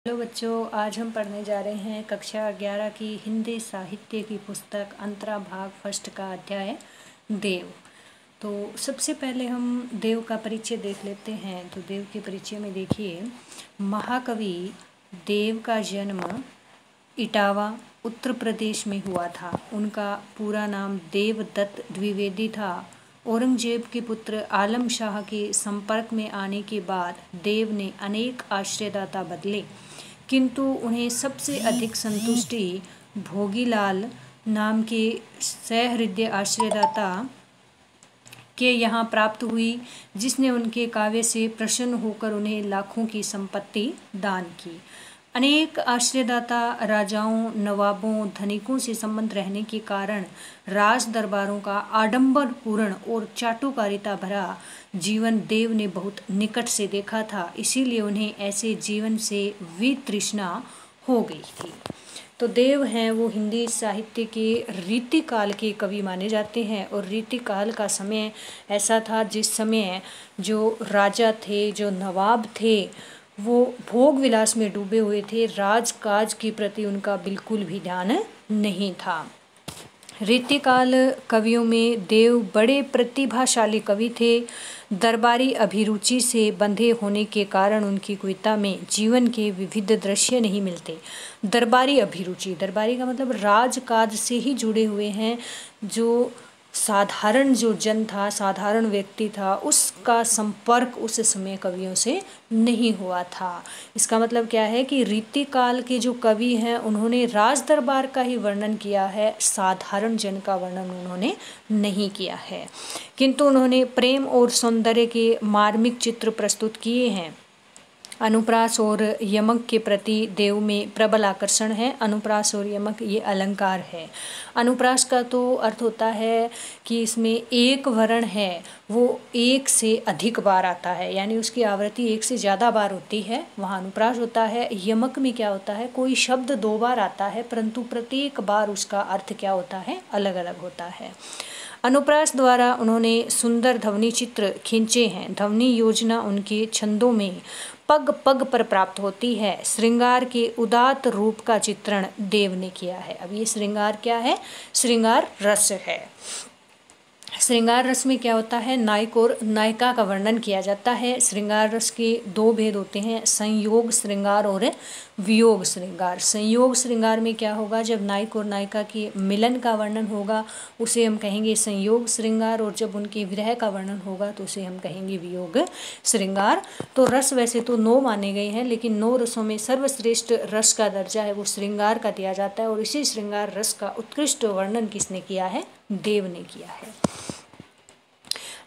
Hello बच्चों, आज हम पढ़ने जा रहे हैं कक्षा 11 की हिंदी साहित्य की पुस्तक अंतरा भाग फर्स्ट का अध्याय देव। तो सबसे पहले हम देव का परिचय देख लेते हैं। तो देव के परिचय में देखिए, महाकवि देव का जन्म इटावा उत्तर प्रदेश में हुआ था। उनका पूरा नाम देवदत्त द्विवेदी था। औरंगजेब के पुत्र आलम शाह के संपर्क में आने के बाद देव ने अनेक आश्रयदाता बदले, किंतु उन्हें सबसे अधिक संतुष्टि भोगीलाल नाम के सहृदय आश्रयदाता के यहाँ प्राप्त हुई, जिसने उनके काव्य से प्रसन्न होकर उन्हें लाखों की संपत्ति दान की। अनेक आश्रयदाता राजाओं, नवाबों, धनिकों से संबंध रहने के कारण राज दरबारों का आडंबरपूर्ण और चाटुकारिता भरा जीवन देव ने बहुत निकट से देखा था। इसीलिए उन्हें ऐसे जीवन से वितृष्णा हो गई थी। तो देव हैं वो हिंदी साहित्य के रीतिकाल के कवि माने जाते हैं। और रीतिकाल का समय ऐसा था जिस समय जो राजा थे, जो नवाब थे, वो भोग विलास में डूबे हुए थे। राजकाज के प्रति उनका बिल्कुल भी ध्यान नहीं था। रीतिकाल कवियों में देव बड़े प्रतिभाशाली कवि थे। दरबारी अभिरुचि से बंधे होने के कारण उनकी कविता में जीवन के विविध दृश्य नहीं मिलते। दरबारी अभिरुचि, दरबारी का मतलब राजकाज से ही जुड़े हुए हैं। जो साधारण जो जन था, साधारण व्यक्ति था, उसका संपर्क उस समय कवियों से नहीं हुआ था। इसका मतलब क्या है कि रीतिकाल के जो कवि हैं उन्होंने राज दरबार का ही वर्णन किया है, साधारण जन का वर्णन उन्होंने नहीं किया है। किंतु उन्होंने प्रेम और सौंदर्य के मार्मिक चित्र प्रस्तुत किए हैं। अनुप्रास और यमक के प्रति देव में प्रबल आकर्षण है। अनुप्रास और यमक ये अलंकार है। अनुप्रास का तो अर्थ होता है कि इसमें एक वर्ण है वो एक से अधिक बार आता है, यानी उसकी आवृत्ति एक से ज़्यादा बार होती है, वहाँ अनुप्रास होता है। यमक में क्या होता है, कोई शब्द दो बार आता है परंतु प्रत्येक बार उसका अर्थ क्या होता है, अलग अलग होता है। अनुप्रास द्वारा उन्होंने सुंदर ध्वनि चित्र खींचे हैं। ध्वनि योजना उनके छंदों में पग पग पर प्राप्त होती है। श्रृंगार के उदात्त रूप का चित्रण देव ने किया है। अब ये श्रृंगार क्या है, श्रृंगार रस है। श्रृंगार रस में क्या होता है, नायक और नायिका का वर्णन किया जाता है। श्रृंगार रस के दो भेद होते हैं, संयोग श्रृंगार और वियोग श्रृंगार। संयोग श्रृंगार में क्या होगा, जब नायक और नायिका के मिलन का वर्णन होगा उसे हम कहेंगे संयोग श्रृंगार, और जब उनके विरह का वर्णन होगा तो उसे हम कहेंगे वियोग श्रृंगार। तो रस वैसे तो 9 माने गए हैं, लेकिन 9 रसों में सर्वश्रेष्ठ रस का दर्जा है वो श्रृंगार का दिया जाता है। और इसी श्रृंगार रस का उत्कृष्ट वर्णन किसने किया है, देव ने किया है।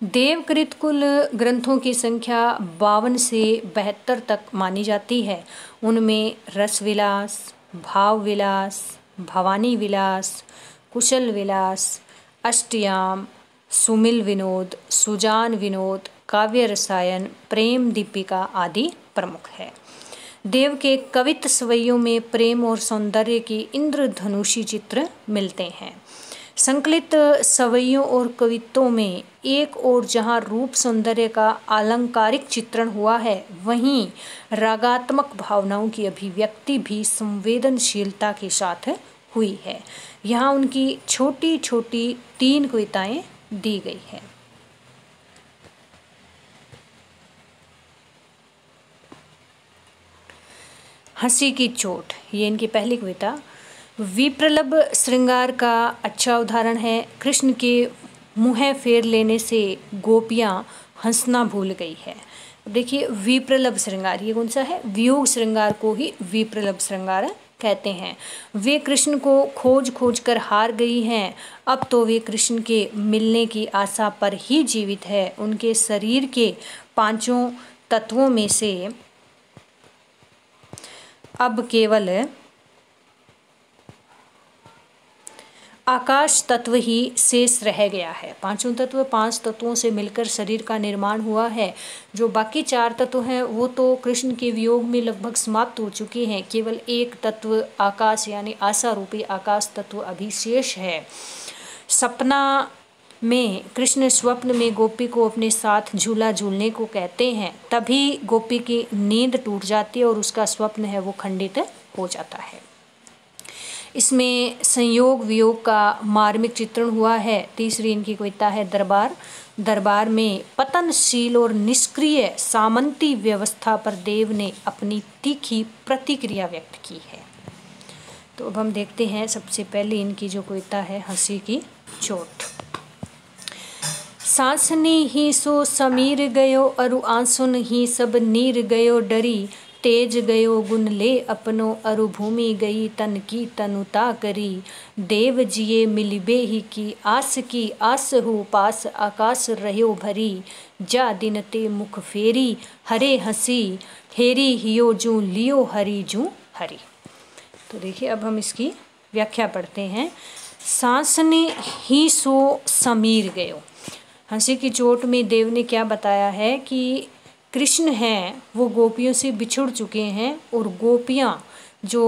देवकृत कुल ग्रंथों की संख्या 52 से 72 तक मानी जाती है। उनमें रस विलास, भाव विलास, भवानी विलास, कुशल विलास, अष्टयाम, सुमिल विनोद, सुजान विनोद, काव्य रसायन, प्रेम दीपिका आदि प्रमुख है। देव के कवित सवैयों में प्रेम और सौंदर्य के इंद्रधनुषी चित्र मिलते हैं। संकलित सवैयों और कवित्वों में एक और जहाँ रूप सौंदर्य का आलंकारिक चित्रण हुआ है, वहीं रागात्मक भावनाओं की अभिव्यक्ति भी संवेदनशीलता के साथ हुई है। यहाँ उनकी छोटी छोटी 3 कविताएं दी गई है। हंसी की चोट, ये इनकी पहली कविता। विप्रलभ श्रृंगार का अच्छा उदाहरण है। कृष्ण के मुँह फेर लेने से गोपियाँ हंसना भूल गई है। देखिए, विप्रलभ श्रृंगार ये कौन सा है, वियोग श्रृंगार को ही विप्रलभ श्रृंगार कहते हैं। वे कृष्ण को खोज खोज कर हार गई हैं। अब तो वे कृष्ण के मिलने की आशा पर ही जीवित है। उनके शरीर के 5 तत्वों में से अब केवल आकाश तत्व ही शेष रह गया है। 5 तत्व 5 तत्वों से मिलकर शरीर का निर्माण हुआ है। जो बाकी 4 तत्व हैं वो तो कृष्ण के वियोग में लगभग समाप्त हो चुके हैं। केवल एक तत्व आकाश यानी आशा रूपी आकाश तत्व अभी शेष है। सपना में कृष्ण स्वप्न में गोपी को अपने साथ झूला झूलने को कहते हैं, तभी गोपी की नींद टूट जाती है और उसका स्वप्न है वो खंडित हो जाता है। इसमें संयोग वियोग का मार्मिक चित्रण हुआ है। तीसरी इनकी कविता है दरबार। दरबार में पतनशील और निष्क्रिय सामंती व्यवस्था पर देव ने अपनी तीखी प्रतिक्रिया व्यक्त की है। तो अब हम देखते हैं सबसे पहले इनकी जो कविता है हंसी की चोट। सांसनी ही सो समीर गयो अरु आंसुन ही सब नीर गयो डरी, तेज गयो गुण ले अपनो अरु भूमि गई तन की तनुता करी, देव जिये मिलिबे ही की आस हो पास आकाश रह्यो भरी, जा दिन ते मुख फेरी हरे हंसी हेरी हियो जू लियो हरी जू हरी। तो देखिए अब हम इसकी व्याख्या पढ़ते हैं। सांसने ही सो समीर गयो, हंसी की चोट में देव ने क्या बताया है कि कृष्ण हैं वो गोपियों से बिछुड़ चुके हैं और गोपियाँ जो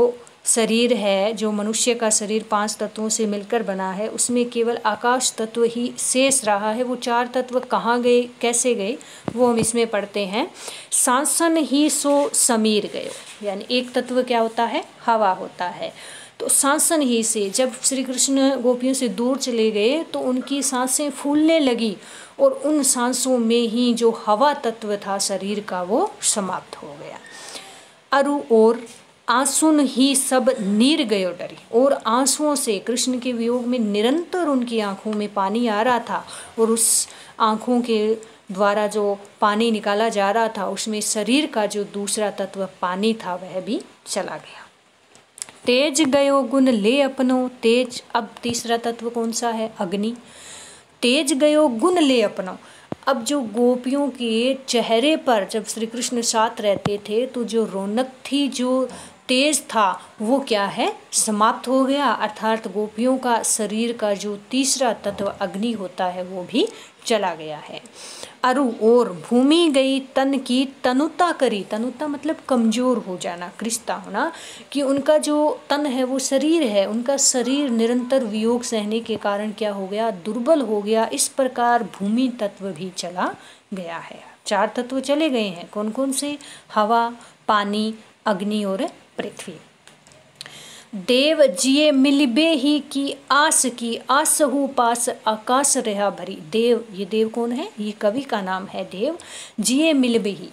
शरीर है, जो मनुष्य का शरीर 5 तत्वों से मिलकर बना है, उसमें केवल आकाश तत्व ही शेष रहा है। वो 4 तत्व कहाँ गए, कैसे गए, वो हम इसमें पढ़ते हैं। सांसन ही सो समीर गयो, यानी एक तत्व क्या होता है, हवा होता है। तो सांसन ही से जब श्री कृष्ण गोपियों से दूर चले गए तो उनकी सांसें फूलने लगी और उन सांसों में ही जो हवा तत्व था शरीर का वो समाप्त हो गया। अरु और आंसुन ही सब नीर गयो डरी, और आंसुओं से कृष्ण के वियोग में निरंतर उनकी आंखों में पानी आ रहा था और उस आंखों के द्वारा जो पानी निकाला जा रहा था उसमें शरीर का जो दूसरा तत्व पानी था वह भी चला गया। तेज गयो गुण ले अपनो, तेज अब तीसरा तत्व कौन सा है, अग्नि। तेज गयो गुण ले अपनो, अब जो गोपियों के चेहरे पर जब श्री कृष्ण साथ रहते थे तो जो रौनक थी, जो तेज था, वो क्या है, समाप्त हो गया। अर्थात गोपियों का शरीर का जो तीसरा तत्व अग्नि होता है वो भी चला गया है। अरु और भूमि गई तन की तनुता करी, तनुता मतलब कमजोर हो जाना, कृष्णता होना, कि उनका जो तन है वो शरीर है, उनका शरीर निरंतर वियोग सहने के कारण क्या हो गया, दुर्बल हो गया। इस प्रकार भूमि तत्व भी चला गया है। 4 तत्व चले गए हैं, कौन कौन से, हवा, पानी, अग्नि और पृथ्वी। देव जिये मिलिबे ही की आस हो पास आकाश रहा भरी। देव, ये देव कौन है, ये कवि का नाम है देव। जिये मिलिबे ही,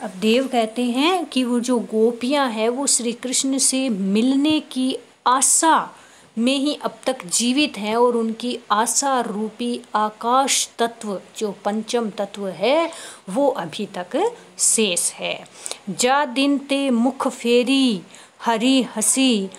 अब देव कहते हैं कि वो जो गोपियां हैं वो श्री कृष्ण से मिलने की आशा में ही अब तक जीवित हैं और उनकी आशा रूपी आकाश तत्व जो पंचम तत्व है वो अभी तक शेष है। जा दिन ते मुख फेरी हरी हंसी,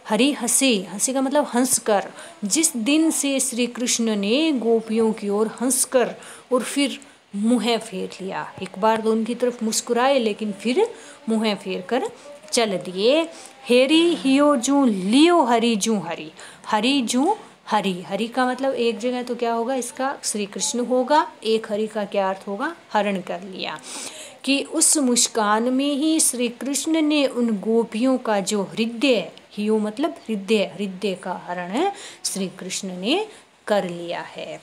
हरी हंसी, हंसी का मतलब हंसकर, जिस दिन से श्री कृष्ण ने गोपियों की ओर हंसकर और फिर मुँह फेर लिया, एक बार तो उनकी तरफ मुस्कुराए लेकिन फिर मुँह फेर कर चल दिए। हेरी हियो जू लियो हरी जू हरी, हरी जू हरी, हरी का मतलब एक जगह तो क्या होगा, इसका श्री कृष्ण होगा, एक हरि का क्या अर्थ होगा, हरण कर लिया, कि उस मुस्कान में ही श्री कृष्ण ने उन गोपियों का जो हृदय, हियो मतलब हृदय, हृदय का हरण श्री कृष्ण ने कर लिया है।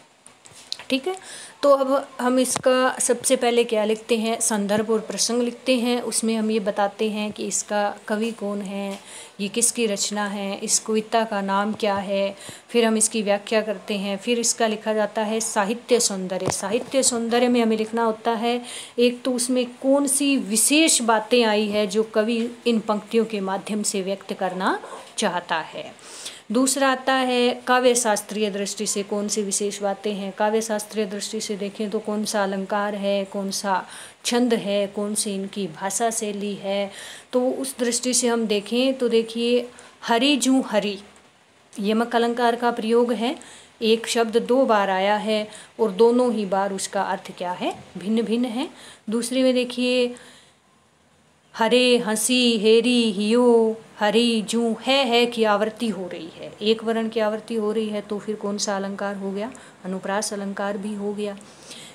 ठीक है, तो अब हम इसका सबसे पहले क्या लिखते हैं, संदर्भ और प्रसंग लिखते हैं। उसमें हम ये बताते हैं कि इसका कवि कौन है, ये किसकी रचना है, इस कविता का नाम क्या है, फिर हम इसकी व्याख्या करते हैं। फिर इसका लिखा जाता है साहित्य सौंदर्य। साहित्य सौंदर्य में हमें लिखना होता है एक तो उसमें कौन सी विशेष बातें आई है जो कवि इन पंक्तियों के माध्यम से व्यक्त करना चाहता है। दूसरा आता है काव्य शास्त्रीय दृष्टि से कौन सी विशेष बातें हैं। काव्य शास्त्रीय दृष्टि से देखें तो कौन सा अलंकार है, कौन सा छंद है, कौन सी इनकी भाषा शैली है। तो उस दृष्टि से हम देखें तो देखिए हरि जू हरि, यमक अलंकार का प्रयोग है, एक शब्द 2 बार आया है और दोनों ही बार उसका अर्थ क्या है, भिन्न भिन्न है। दूसरे में देखिए हरे हंसी हेरी हियो हरी जू है की आवृत्ति हो रही है, एक वर्ण की आवृत्ति हो रही है, तो फिर कौन सा अलंकार हो गया, अनुप्रास अलंकार भी हो गया।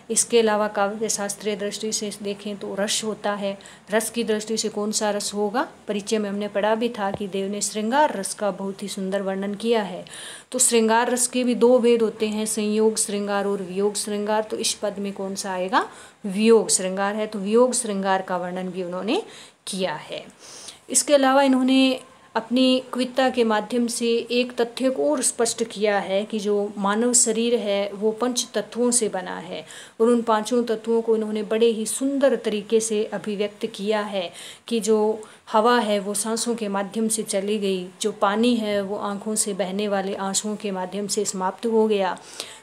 इसके अलावा काव्य शास्त्रीय दृष्टि से देखें तो रस होता है। रस की दृष्टि से कौन सा रस होगा, परिचय में हमने पढ़ा भी था कि देव ने श्रृंगार रस का बहुत ही सुंदर वर्णन किया है। तो श्रृंगार रस के भी दो भेद होते हैं, संयोग श्रृंगार और वियोग श्रृंगार। तो इस पद में कौन सा आएगा, वियोग श्रृंगार है। तो वियोग श्रृंगार का वर्णन भी उन्होंने किया है। इसके अलावा इन्होंने अपनी कविता के माध्यम से एक तथ्य को और स्पष्ट किया है कि जो मानव शरीर है वो पंच तत्वों से बना है, और उन पांचों तत्वों को इन्होंने बड़े ही सुंदर तरीके से अभिव्यक्त किया है कि जो हवा है वो सांसों के माध्यम से चली गई, जो पानी है वो आँखों से बहने वाले आंसुओं के माध्यम से समाप्त हो गया,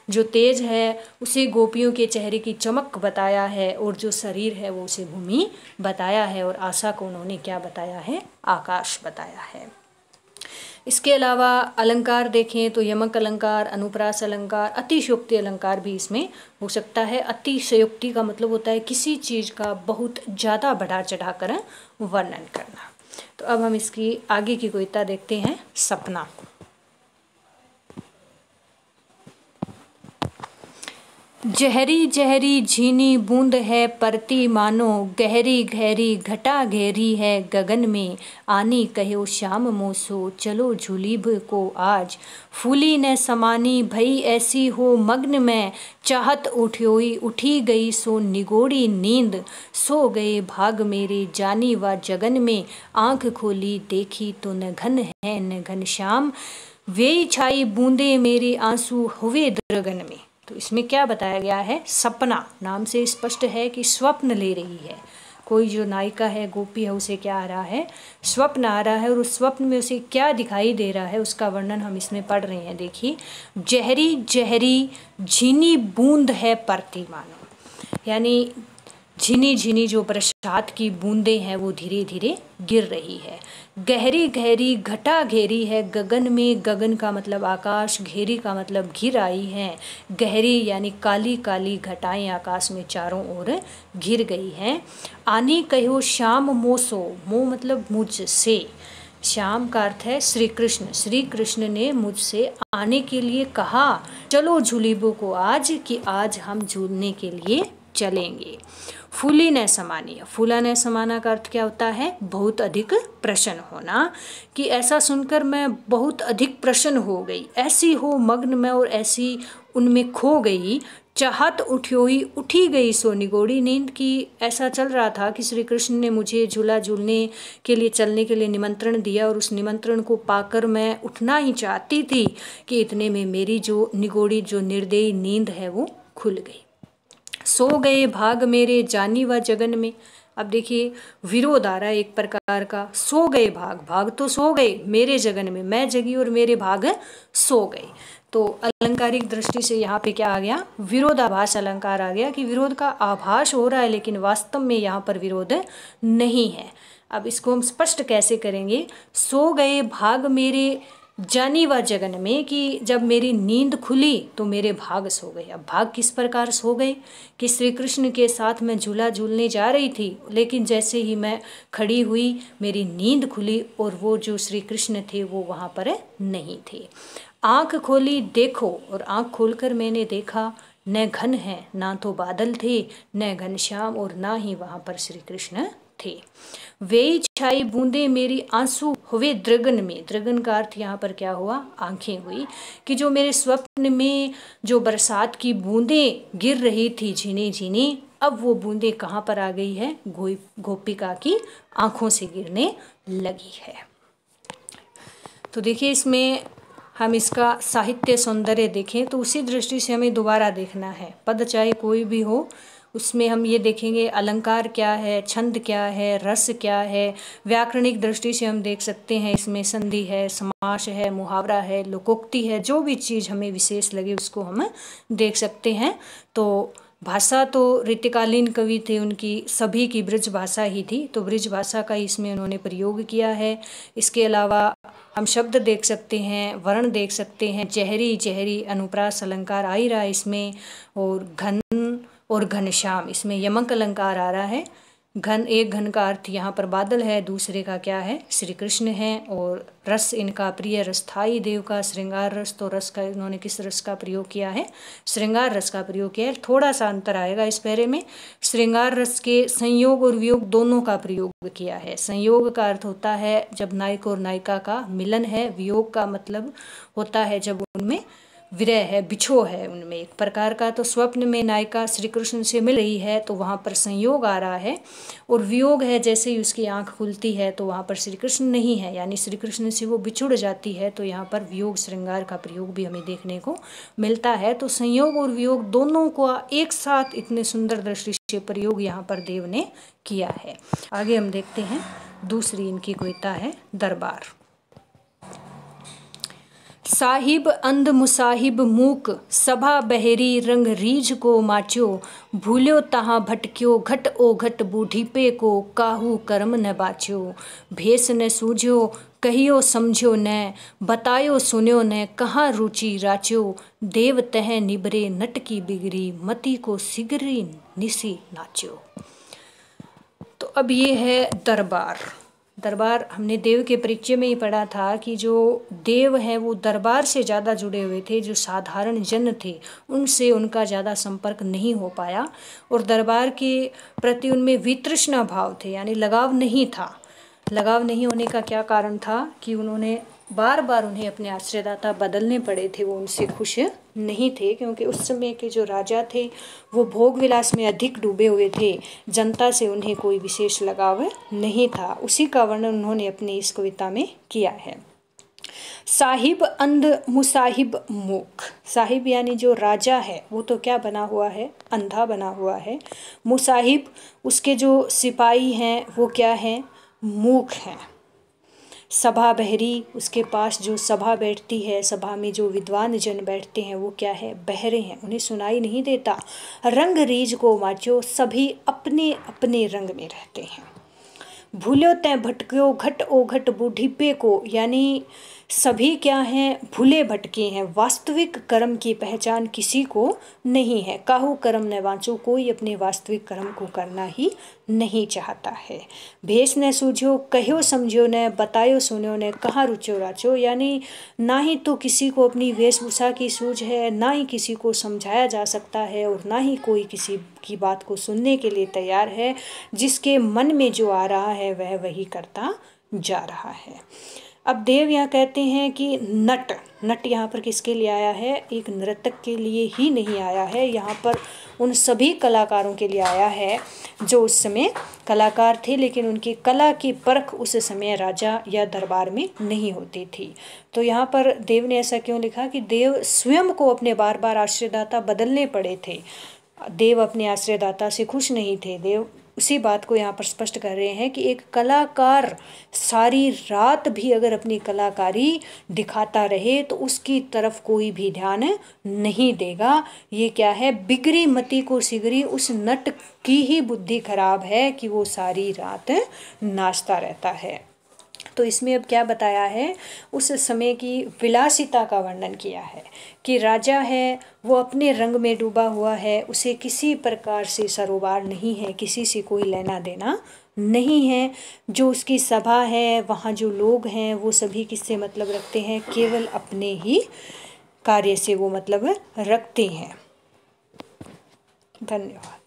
जो तेज है उसे गोपियों के चेहरे की चमक बताया है, और जो शरीर है वो उसे भूमि बताया है, और आशा को उन्होंने क्या बताया है, आकाश बताया है। इसके अलावा अलंकार देखें तो यमक अलंकार, अनुप्रास अलंकार, अतिशयोक्ति अलंकार भी इसमें हो सकता है। अतिशयोक्ति का मतलब होता है किसी चीज़ का बहुत ज़्यादा बढ़ा चढ़ा कर वर्णन करना। तो अब हम इसकी आगे की कविता देखते हैं, सपना। जहरी जहरी झीनी बूंद है परती मानो, गहरी गहरी घटा घेरी है गगन में, आनी कहो श्याम मोसो चलो झूलीब को आज, फूली न समानी भई ऐसी हो मग्न में, चाहत उठोई उठी गई सो निगोड़ी नींद, सो गए भाग मेरे जानी व जगन में, आंख खोली देखी तो न घन है न घन श्याम, वे छाई बूंदे मेरे आंसू हुए द्रगन में। तो इसमें क्या बताया गया है, सपना नाम से स्पष्ट है कि स्वप्न ले रही है। कोई जो नायिका है, गोपी है, उसे क्या आ रहा है, स्वप्न आ रहा है, और उस स्वप्न में उसे क्या दिखाई दे रहा है उसका वर्णन हम इसमें पढ़ रहे हैं। देखिए, जहरी जहरी झीनी बूंद है परती मानो, यानी झिनी झिनी जो बरसात की बूंदें हैं वो धीरे धीरे गिर रही है। गहरी गहरी घटा घेरी है गगन में, गगन का मतलब आकाश, घेरी का मतलब घिर आई है। गहरी यानी काली काली घटाएं आकाश में चारों ओर घिर गई हैं। आनी कहो श्याम मोसो, मो मतलब मुझसे, श्याम का अर्थ है श्री कृष्ण। श्री कृष्ण ने मुझसे आने के लिए कहा, चलो झूलीबो को आज, कि आज हम झूलने के लिए चलेंगे। फूली न समानी, फूला न समाना का अर्थ क्या होता है, बहुत अधिक प्रसन्न होना, कि ऐसा सुनकर मैं बहुत अधिक प्रसन्न हो गई, ऐसी हो मग्न में और ऐसी उनमें खो गई, चाहत उठोई उठी गई सो निगोड़ी नींद, की ऐसा चल रहा था कि श्री कृष्ण ने मुझे झूला झूलने के लिए चलने के लिए निमंत्रण दिया, और उस निमंत्रण को पाकर मैं उठना ही चाहती थी कि इतने में मेरी जो निगोड़ी जो निर्दयी नींद है वो खुल गई। सो गए भाग मेरे जानी व जगन में। अब देखिए विरोध आ रहा है एक प्रकार का, सो गए भाग, भाग तो सो गए, मेरे जगन में मैं जगी और मेरे भाग सो गए। तो अलंकारिक दृष्टि से यहाँ पे क्या आ गया, विरोधाभास अलंकार आ गया, कि विरोध का आभास हो रहा है लेकिन वास्तव में यहाँ पर विरोध नहीं है। अब इसको हम स्पष्ट कैसे करेंगे, सो गए भाग मेरे जानी व जगन में, कि जब मेरी नींद खुली तो मेरे भाग सो गए। अब भाग किस प्रकार सो गए, कि श्री कृष्ण के साथ मैं झूला झूलने जा रही थी, लेकिन जैसे ही मैं खड़ी हुई मेरी नींद खुली और वो जो श्री कृष्ण थे वो वहाँ पर नहीं थे। आँख खोली देखो, और आँख खोलकर मैंने देखा, न घन है ना तो बादल थे, न घनश्याम और ना ही वहाँ पर श्री कृष्ण थे। वे छाई बूंदे मेरी आंसू हुए द्रगन में, द्रगन का अर्थ यहाँ पर क्या हुआ, आंखें हुई, कि जो मेरे स्वप्न में जो बरसात की बूंदें गिर रही थी झीनी झीनी, अब वो बूंदें कहाँ पर आ गई है, गोपिका की आंखों से गिरने लगी है। तो देखिए इसमें हम इसका साहित्य सौंदर्य देखें तो उसी दृष्टि से हमें दोबारा देखना है। पद चाहे कोई भी हो, उसमें हम ये देखेंगे अलंकार क्या है, छंद क्या है, रस क्या है। व्याकरणिक दृष्टि से हम देख सकते हैं इसमें संधि है, समास है, मुहावरा है, लोकोक्ति है, जो भी चीज़ हमें विशेष लगे उसको हम देख सकते हैं। तो भाषा तो ऋतुकालीन कवि थे, उनकी सभी की ब्रज भाषा ही थी, तो ब्रज भाषा का इसमें उन्होंने प्रयोग किया है। इसके अलावा हम शब्द देख सकते हैं, वर्ण देख सकते हैं, जहरी जहरी अनुप्रास अलंकार आ ही रहा है इसमें, और घन और घनश्याम, इसमें यमक अलंकार आ रहा है। एक घन का अर्थ यहाँ पर बादल है, दूसरे का क्या है, श्री कृष्ण है। और रस इनका प्रिय रस था ही देव का, श्रृंगार रस। तो रस का इन्होंने किस रस का प्रयोग किया है, श्रृंगार रस का प्रयोग किया है। थोड़ा सा अंतर आएगा इस पैरे में, श्रृंगार रस के संयोग और वियोग दोनों का प्रयोग किया है। संयोग का अर्थ होता है जब नायक और नायिका का मिलन है, वियोग का मतलब होता है जब उनमें विरह है, बिछो है उनमें एक प्रकार का। तो स्वप्न में नायिका श्री कृष्ण से मिल रही है तो वहाँ पर संयोग आ रहा है, और वियोग है जैसे ही उसकी आंख खुलती है तो वहाँ पर श्री कृष्ण नहीं है, यानी श्री कृष्ण से वो बिछुड़ जाती है। तो यहाँ पर वियोग श्रृंगार का प्रयोग भी हमें देखने को मिलता है। तो संयोग और वियोग दोनों को एक साथ इतने सुंदर दृष्टि से प्रयोग यहाँ पर देव ने किया है। आगे हम देखते हैं, दूसरी इनकी कविता है दरबार। साहिब अंध मुसाहिब मूक, सभा बहेरी रंग रीझ को माच्यो, भूल्यो तहाँ भटक्यो घट ओ घट बूढ़ीपे को, काहू कर्म न बाच्यो, भेस न सूझ्यो कहियो समझ्यो न, बतायो सुन्यो न कहाँ रुचि राच्यो, देव तह निबरे नट की बिगरी, मति को सिगरी निसी नाच्यो। तो अब ये है दरबार। दरबार हमने देव के परिचय में ही पढ़ा था कि जो देव हैं वो दरबार से ज़्यादा जुड़े हुए थे, जो साधारण जन थे उनसे उनका ज़्यादा संपर्क नहीं हो पाया, और दरबार के प्रति उनमें वितृष्णा भाव थे, यानी लगाव नहीं था। लगाव नहीं होने का क्या कारण था कि उन्होंने बार बार उन्हें अपने आश्रयदाता बदलने पड़े थे, वो उनसे खुश नहीं थे, क्योंकि उस समय के जो राजा थे वो भोग विलास में अधिक डूबे हुए थे, जनता से उन्हें कोई विशेष लगाव नहीं था। उसी का वर्णन उन्होंने अपनी इस कविता में किया है। साहिब अंध मुसाहिब मूक, साहिब यानी जो राजा है वो तो क्या बना हुआ है, अंधा बना हुआ है। मुसाहिब उसके जो सिपाही हैं वो क्या हैं, मूक हैं। सभा बहरी, उसके पास जो सभा बैठती है, सभा में जो विद्वान जन बैठते हैं वो क्या है, बहरे हैं, उन्हें सुनाई नहीं देता। रंग रीझ को माचो, सभी अपने अपने रंग में रहते हैं। भूल्यो तय भटक्यो घट ओ घट बूढ़ीपे को, यानी सभी क्या हैं, भूले भटके हैं, वास्तविक कर्म की पहचान किसी को नहीं है। काहू कर्म न वांचो, कोई अपने वास्तविक कर्म को करना ही नहीं चाहता है। भेष न सूझो कहो समझो न, बतायो सुनो न कहाँ रुचो राचो, यानी ना ही तो किसी को अपनी वेशभूषा की सूझ है, ना ही किसी को समझाया जा सकता है, और ना ही कोई किसी की बात को सुनने के लिए तैयार है। जिसके मन में जो आ रहा है वह वही करता जा रहा है। अब देव यहाँ कहते हैं कि नट, नट यहाँ पर किसके लिए आया है, एक नर्तक के लिए ही नहीं आया है, यहाँ पर उन सभी कलाकारों के लिए आया है जो उस समय कलाकार थे, लेकिन उनकी कला की परख उस समय राजा या दरबार में नहीं होती थी। तो यहाँ पर देव ने ऐसा क्यों लिखा कि देव स्वयं को अपने बार बार आश्रयदाता बदलने पड़े थे। देव अपने आश्रयदाता से खुश नहीं थे। देव उसी बात को यहाँ पर स्पष्ट कर रहे हैं कि एक कलाकार सारी रात भी अगर अपनी कलाकारी दिखाता रहे तो उसकी तरफ कोई भी ध्यान नहीं देगा। ये क्या है, बिगड़ी मति को सिगरी, उस नट की ही बुद्धि खराब है कि वो सारी रात नाचता रहता है। तो इसमें अब क्या बताया है, उस समय की विलासिता का वर्णन किया है कि राजा है वो अपने रंग में डूबा हुआ है, उसे किसी प्रकार से सरोकार नहीं है, किसी से कोई लेना देना नहीं है। जो उसकी सभा है वहाँ जो लोग हैं वो सभी किससे मतलब रखते हैं, केवल अपने ही कार्य से वो मतलब रखते हैं। धन्यवाद।